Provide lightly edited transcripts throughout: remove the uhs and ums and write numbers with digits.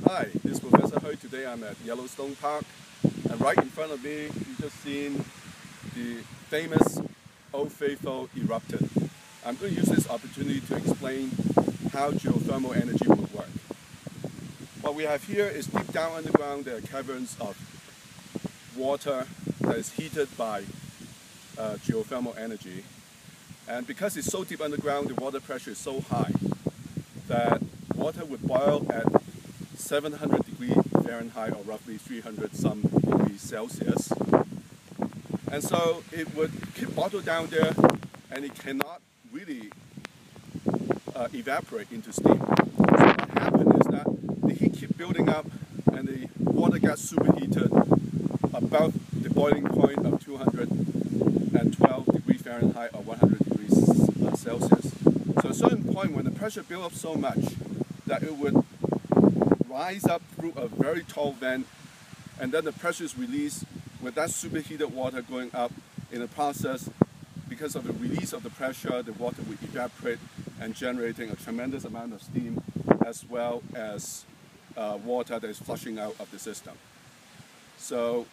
Hi, this is Professor Hui. Today I'm at Yellowstone Park, and right in front of me you've just seen the famous Old Faithful erupted. I'm going to use this opportunity to explain how geothermal energy would work. What we have here is deep down underground there are caverns of water that is heated by geothermal energy. And because it's so deep underground, the water pressure is so high that water would boil at 700 degrees Fahrenheit or roughly 300 some degrees Celsius. And so it would keep bottled down there, and it cannot really evaporate into steam. So what happens is that the heat keeps building up and the water gets superheated above the boiling point of 212 degrees Fahrenheit or 100 degrees Celsius. So at a certain point when the pressure builds up so much that it would rise up through a very tall vent, and then the pressure is released with that superheated water going up. In the process, because of the release of the pressure, the water will evaporate and generating a tremendous amount of steam as well as water that is flushing out of the system. So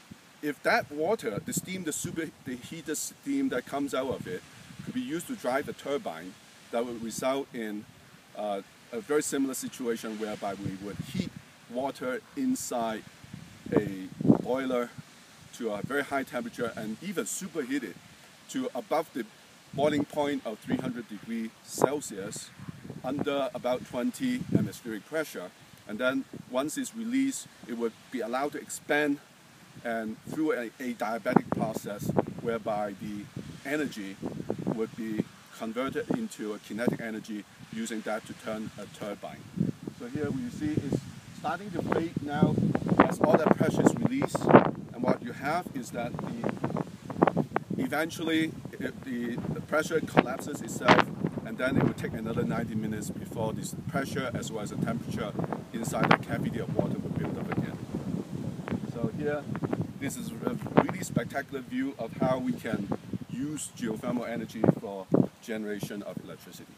if that water, the steam, the heated steam that comes out of it could be used to drive a turbine, that would result in a very similar situation whereby we would heat water inside a boiler to a very high temperature and even superheat it to above the boiling point of 300 degrees Celsius under about 20 atmospheric pressure. And then once it's released, it would be allowed to expand and through a diabatic process whereby the energy would be converted into a kinetic energy using that to turn a turbine. So here you see it's starting to fade now as all that pressure is released, and what you have is that eventually the pressure collapses itself, and then it will take another 90 minutes before this pressure as well as the temperature inside the cavity of water will build up again. So here, this is a really spectacular view of how we can use geothermal energy for generation of electricity.